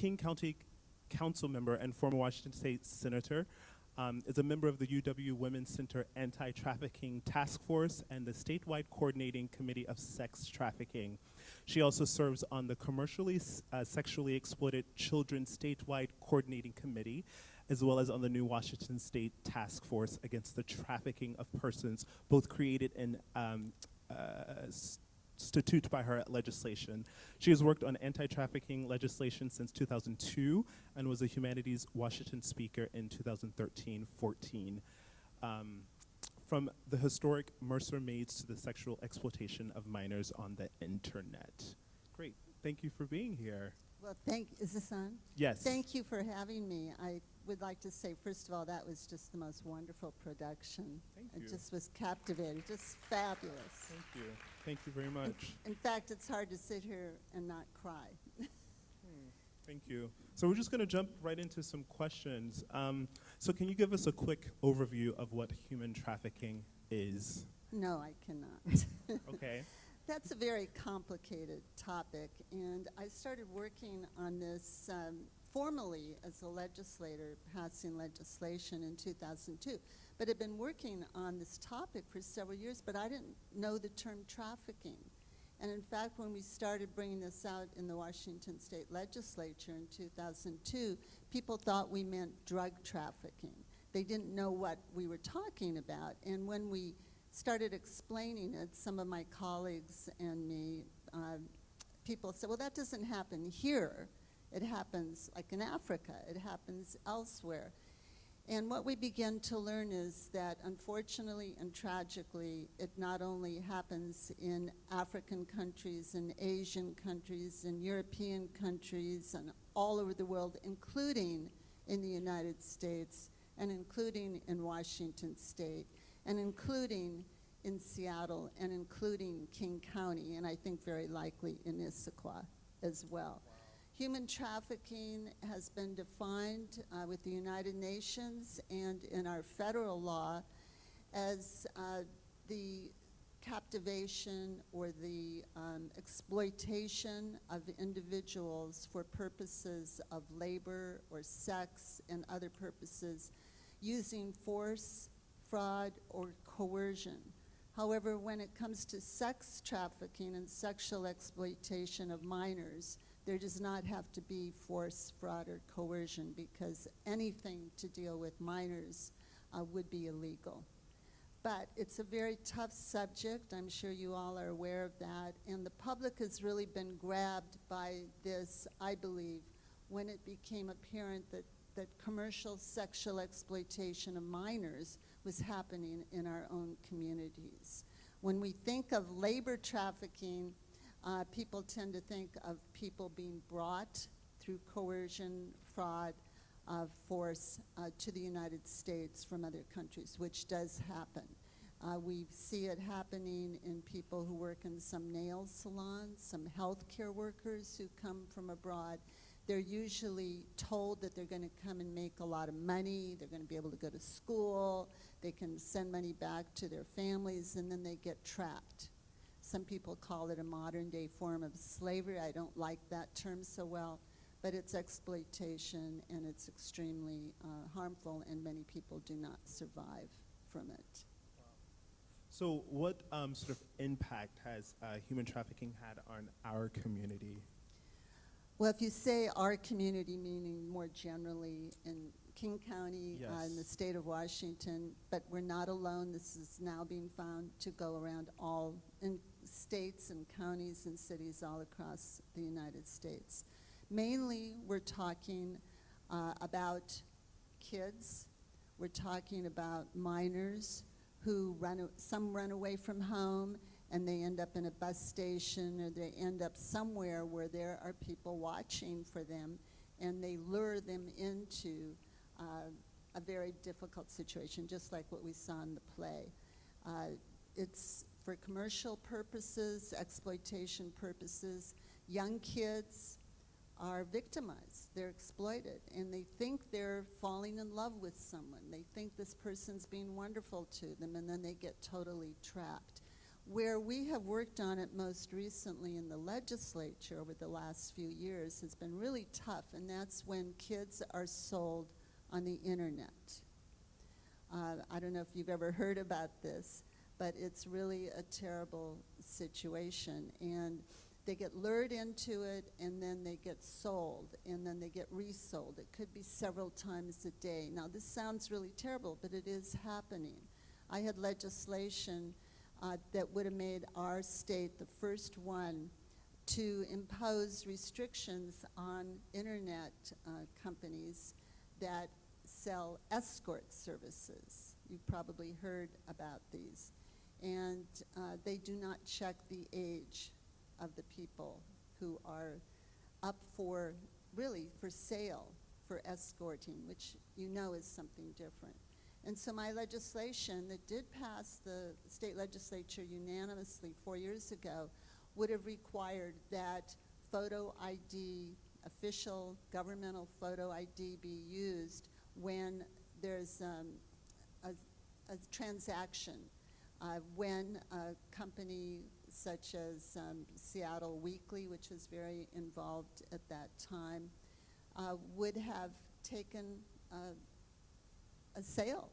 King County Councilmember and former Washington State Senator, is a member of the UW Women's Center Anti-Trafficking Task Force and the statewide coordinating committee of sex trafficking. She also serves on the commercially sexually exploited children statewide coordinating committee, as well as on the new Washington State Task Force against the trafficking of persons, both created in statute by her legislation. She has worked on anti-trafficking legislation since 2002 and was a Humanities Washington speaker in 2013-14. From the historic Mercer Maids to the sexual exploitation of minors on the internet. Great, thank you for being here. Well, is this on? Yes. Thank you for having me. I would like to say, first of all, that was just the most wonderful production. Thank you. It just was captivating, just fabulous. Thank you. Thank you very much. In fact, it's hard to sit here and not cry. Thank you. So we're just going to jump right into some questions. So can you give us a quick overview of what human trafficking is? No, I cannot. Okay. That's a very complicated topic, and I started working on this formally as a legislator, passing legislation in 2002. But I've been working on this topic for several years, but I didn't know the term trafficking. And in fact, when we started bringing this out in the Washington State Legislature in 2002, people thought we meant drug trafficking. They didn't know what we were talking about. And when we started explaining it, some of my colleagues and me, people said, well, that doesn't happen here. It happens like in Africa. It happens elsewhere. And what we began to learn is that unfortunately and tragically, it not only happens in African countries and Asian countries and European countries and all over the world, including in the United States and including in Washington State and including in Seattle and including King County, and I think very likely in Issaquah as well. Human trafficking has been defined with the United Nations and in our federal law as the captivation or the exploitation of individuals for purposes of labor or sex and other purposes using force, fraud, or coercion. However, when it comes to sex trafficking and sexual exploitation of minors, there does not have to be force, fraud, or coercion because anything to deal with minors would be illegal. But it's a very tough subject. I'm sure you all are aware of that. And the public has really been grabbed by this, I believe, when it became apparent that commercial sexual exploitation of minors was happening in our own communities. When we think of labor trafficking, people tend to think of people being brought through coercion, fraud, force to the United States from other countries, which does happen. We see it happening in people who work in some nail salons, some healthcare workers who come from abroad. They're usually told that they're going to come and make a lot of money, they're going to be able to go to school, they can send money back to their families, and then they get trapped. Some people call it a modern-day form of slavery. I don't like that term so well, but it's exploitation, and it's extremely harmful, and many people do not survive from it. So what sort of impact has human trafficking had on our community? Well, if you say our community, meaning more generally in King County, Yes. in the state of Washington, but we're not alone. This is now being found to go around all in states and counties and cities all across the United States. Mainly, we're talking about kids. We're talking about minors who some run away from home and they end up in a bus station or they end up somewhere where there are people watching for them and they lure them into a very difficult situation, just like what we saw in the play. It's for commercial purposes, exploitation purposes. Young kids are victimized, they're exploited, and they think they're falling in love with someone. They think this person's being wonderful to them, and then they get totally trapped. Where we have worked on it most recently in the legislature over the last few years has been really tough, and that's when kids are sold on the internet. I don't know if you've ever heard about this, but it's really a terrible situation. And they get lured into it, and then they get sold, and then they get resold. It could be several times a day. Now, this sounds really terrible, but it is happening. I had legislation that would have made our state the first one to impose restrictions on internet companies that sell escort services. You've probably heard about these. And they do not check the age of the people who are up for, really, for sale, for escorting, which you know is something different. And so my legislation that did pass the state legislature unanimously 4 years ago would have required that photo ID, official governmental photo ID, be used when there's a transaction. When a company such as Seattle Weekly, which was very involved at that time, would have taken a sale.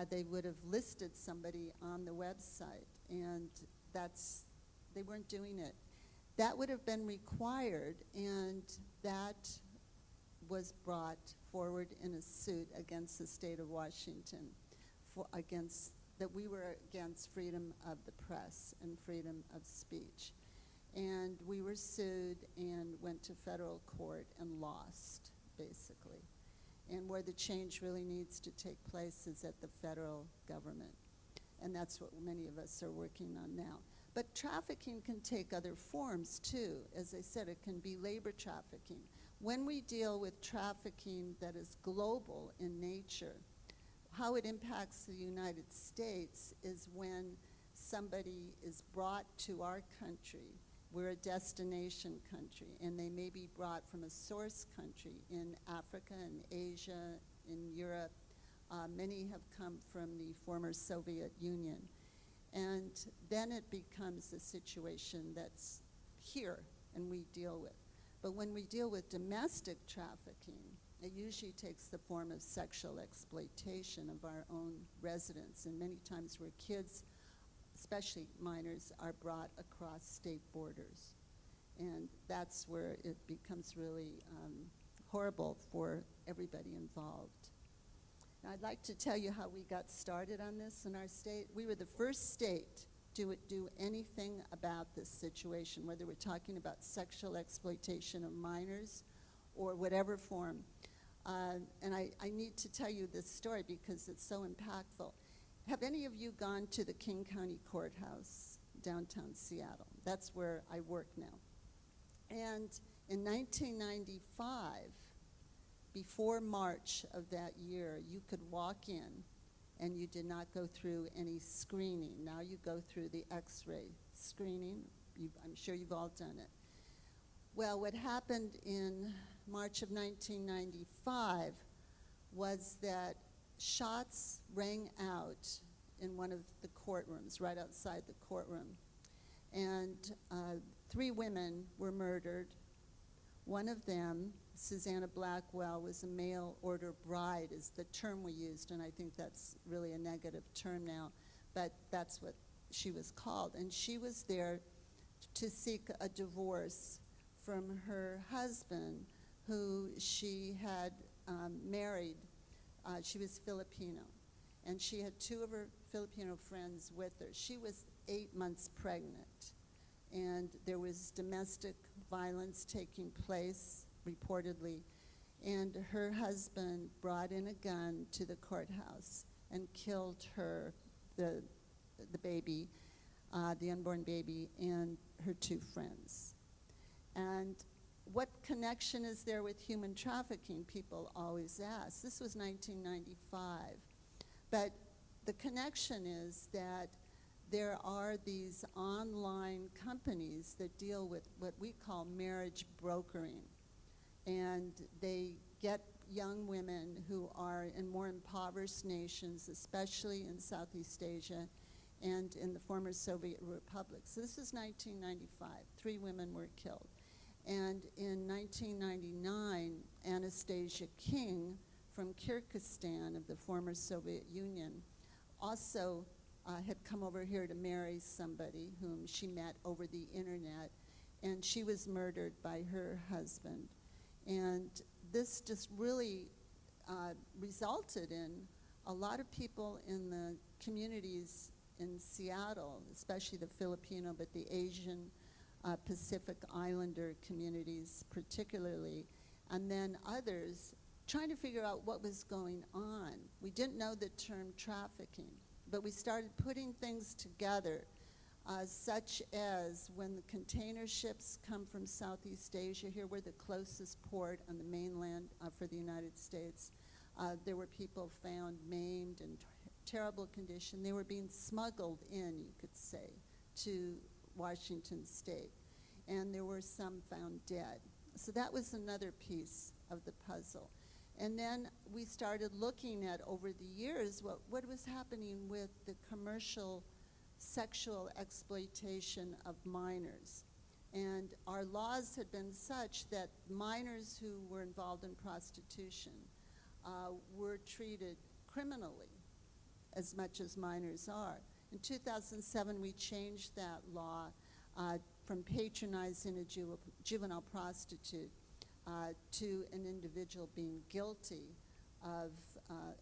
They would have listed somebody on the website, and they weren't doing it. That would have been required, and that was brought forward in a suit against the state of Washington that we were against freedom of the press and freedom of speech. And we were sued and went to federal court and lost, basically. And where the change really needs to take place is at the federal government. And that's what many of us are working on now. But trafficking can take other forms too. As I said, it can be labor trafficking. When we deal with trafficking that is global in nature, how it impacts the United States is when somebody is brought to our country. We're a destination country, and they may be brought from a source country in Africa and Asia, in Europe. Many have come from the former Soviet Union. And then it becomes a situation that's here and we deal with. But when we deal with domestic trafficking, it usually takes the form of sexual exploitation of our own residents, and many times where kids, especially minors, are brought across state borders. And that's where it becomes really horrible for everybody involved. Now, I'd like to tell you how we got started on this in our state. We were the first state to do anything about this situation, whether we're talking about sexual exploitation of minors or whatever form. And I need to tell you this story because it's so impactful. Have any of you gone to the King County Courthouse, downtown Seattle? That's where I work now. And in 1995, before March of that year, you could walk in and you did not go through any screening. Now you go through the X-ray screening. I'm sure you've all done it. Well, what happened in March of 1995 was that shots rang out in one of the courtrooms, right outside the courtroom. And 3 women were murdered. One of them, Susanna Blackwell, was a mail order bride, is the term we used, and I think that's really a negative term now, but that's what she was called. And she was there to seek a divorce from her husband, who she had married. She was Filipino, and she had 2 of her Filipino friends with her. She was 8 months pregnant, and there was domestic violence taking place, reportedly, and her husband brought in a gun to the courthouse and killed her, the baby, the unborn baby, and her 2 friends. And what connection is there with human trafficking, people always ask. This was 1995. But the connection is that there are these online companies that deal with what we call marriage brokering. And they get young women who are in more impoverished nations, especially in Southeast Asia, and in the former Soviet republics. So this is 1995. 3 women were killed. And in 1999, Anastasia King from Kyrgyzstan of the former Soviet Union also had come over here to marry somebody whom she met over the internet, and she was murdered by her husband. And this just really resulted in a lot of people in the communities in Seattle, especially the Filipino, but the Asian Pacific Islander communities particularly, and then others trying to figure out what was going on. We didn't know the term trafficking, but we started putting things together, such as when the container ships come from Southeast Asia. Here we're the closest port on the mainland for the United States. There were people found maimed in terrible condition. They were being smuggled in, you could say, to Washington State. And there were some found dead. So that was another piece of the puzzle. And then we started looking at, over the years, what was happening with the commercial sexual exploitation of minors. And our laws had been such that minors who were involved in prostitution were treated criminally as much as minors are. In 2007, we changed that law from patronizing a juvenile prostitute to an individual being guilty of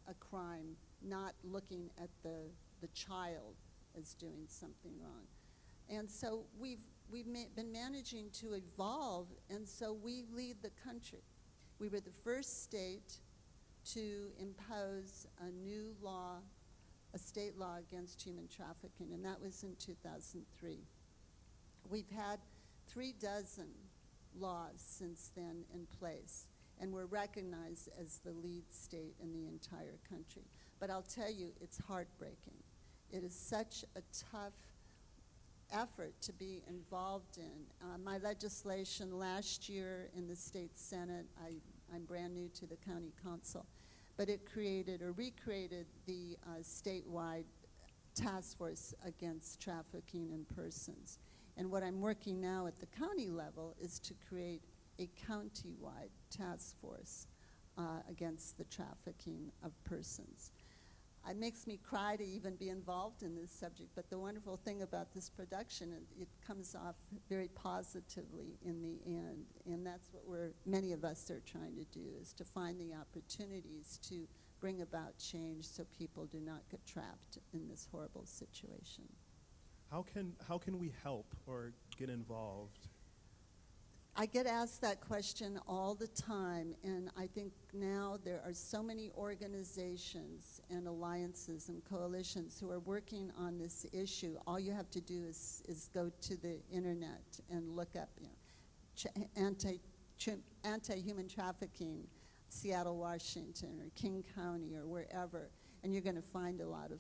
a crime, not looking at the child as doing something wrong. And so we've been managing to evolve, and so we lead the country. We were the first state to impose a new law, a state law against human trafficking, and that was in 2003. We've had 36 laws since then in place, and we're recognized as the lead state in the entire country. But I'll tell you, it's heartbreaking. It is such a tough effort to be involved in. My legislation last year in the state Senate, I'm brand new to the county council, but it created or recreated the statewide task force against trafficking in persons. And what I'm working now at the county level is to create a county-wide task force against the trafficking of persons. It makes me cry to even be involved in this subject, but the wonderful thing about this production, it comes off very positively in the end, and that's what many of us are trying to do, is to find the opportunities to bring about change so people do not get trapped in this horrible situation. How can we help or get involved? I get asked that question all the time, and I think now there are so many organizations and alliances and coalitions who are working on this issue. All you have to do is go to the internet and look up, anti-human trafficking, Seattle, Washington, or King County, or wherever, and you're going to find a lot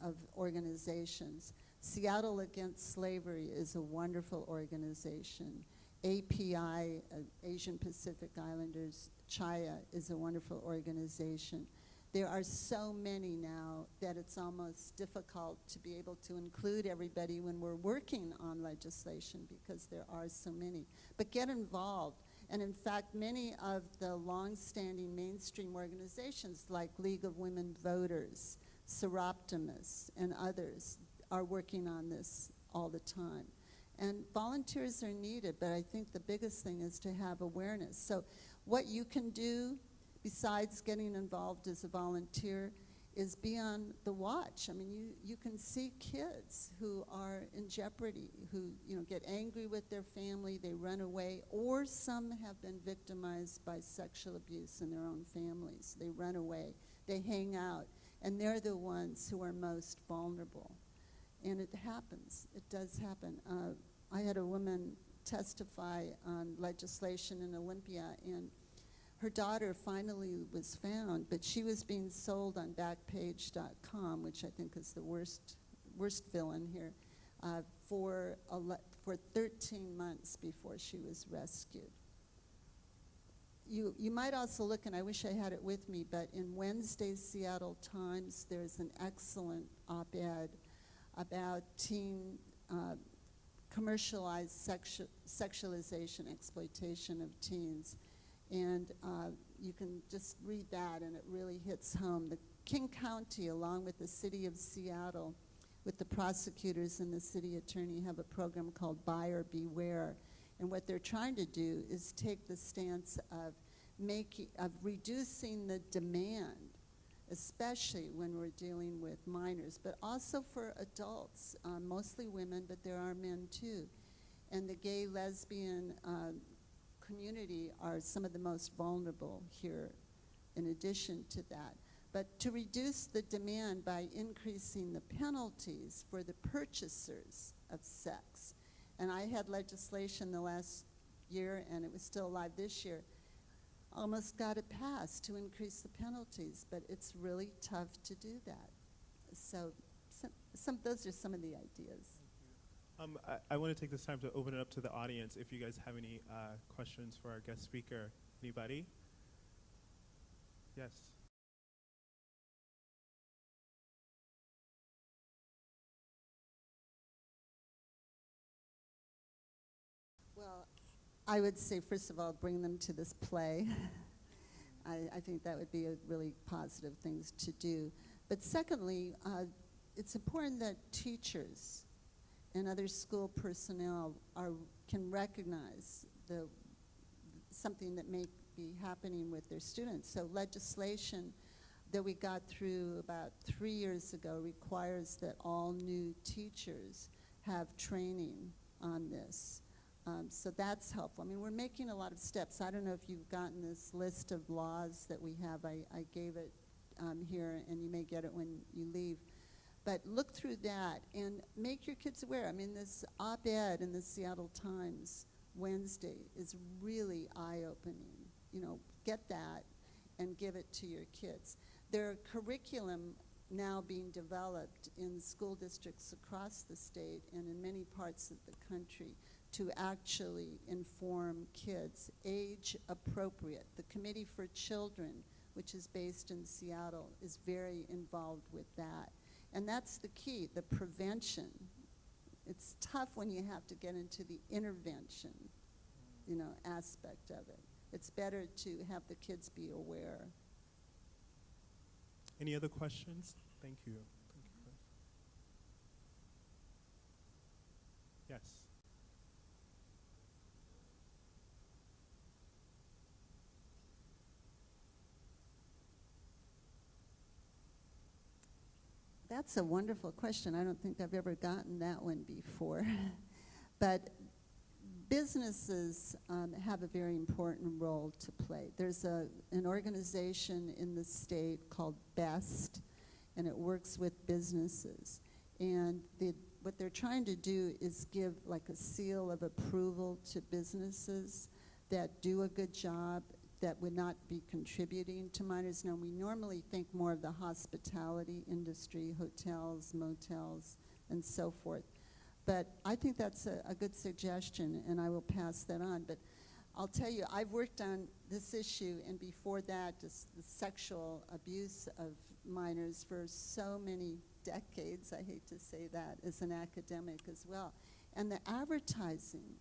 of organizations. Seattle Against Slavery is a wonderful organization. API, Asian Pacific Islanders, CHIA, is a wonderful organization. There are so many now that it's almost difficult to be able to include everybody when we're working on legislation, because there are so many. But get involved. And in fact, many of the long-standing mainstream organizations like League of Women Voters, Seroptimus, and others are working on this all the time. And volunteers are needed, but I think the biggest thing is to have awareness. So what you can do besides getting involved as a volunteer is be on the watch. I mean, you can see kids who are in jeopardy, who get angry with their family, they run away, or some have been victimized by sexual abuse in their own families. They run away, they hang out, and they're the ones who are most vulnerable. And it happens, it does happen. I had a woman testify on legislation in Olympia, and her daughter finally was found, but she was being sold on Backpage.com, which I think is the worst villain here, for 13 months before she was rescued. You might also look, and I wish I had it with me, but in Wednesday's Seattle Times, there's an excellent op-ed about teen commercialized sexualization, exploitation of teens. And you can just read that, and it really hits home. The King County, along with the city of Seattle, with the prosecutors and the city attorney, have a program called Buyer Beware. And what they're trying to do is take the stance of reducing the demand, especially when we're dealing with minors, but also for adults, mostly women, but there are men too. And the gay, lesbian community are some of the most vulnerable here in addition to that. But to reduce the demand by increasing the penalties for the purchasers of sex. And I had legislation the last year, and it was still alive this year, almost got it passed to increase the penalties, but it's really tough to do that. So those are some of the ideas. I want to take this time to open it up to the audience if you guys have any questions for our guest speaker. Anybody? Yes. Well, I would say, first of all, bring them to this play. I think that would be a really positive thing to do. But secondly, it's important that teachers and other school personnel can recognize something that may be happening with their students. So legislation that we got through about 3 years ago requires that all new teachers have training on this. So that's helpful. I mean, we're making a lot of steps. I don't know if you've gotten this list of laws that we have. I gave it here, and you may get it when you leave. But look through that and make your kids aware. I mean, this op-ed in the Seattle Times Wednesday is really eye-opening. You know, get that and give it to your kids. There are curriculum now being developed in school districts across the state and in many parts of the country to actually inform kids, age appropriate. The Committee for Children, which is based in Seattle, is very involved with that. And that's the key, the prevention. It's tough when you have to get into the intervention, aspect of it. It's better to have the kids be aware. Any other questions? Thank you. Yes. That's a wonderful question. I don't think I've ever gotten that one before. But businesses have a very important role to play. There's an organization in the state called BEST, and it works with businesses. And what they're trying to do is give like a seal of approval to businesses that do a good job, that would not be contributing to minors. Now, we normally think more of the hospitality industry, hotels, motels, and so forth. But I think that's a good suggestion, and I will pass that on. But I'll tell you, I've worked on this issue, and before that, just the sexual abuse of minors for so many decades. I hate to say that, as an academic as well. And the advertising,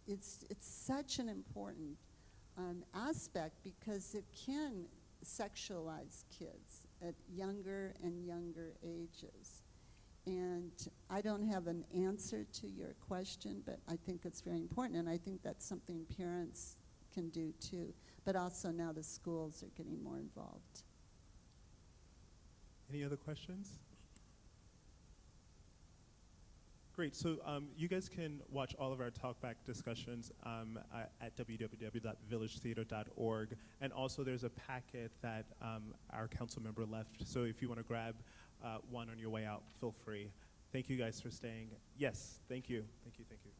it's such an important aspect because it can sexualize kids at younger and younger ages. And I don't have an answer to your question, but I think it's very important, and I think that's something parents can do too. But also now the schools are getting more involved. Any other questions? Great, so you guys can watch all of our Talkback discussions at www.villagetheater.org. And also there's a packet that our council member left. So if you want to grab one on your way out, feel free. Thank you guys for staying. Yes, thank you. Thank you, thank you.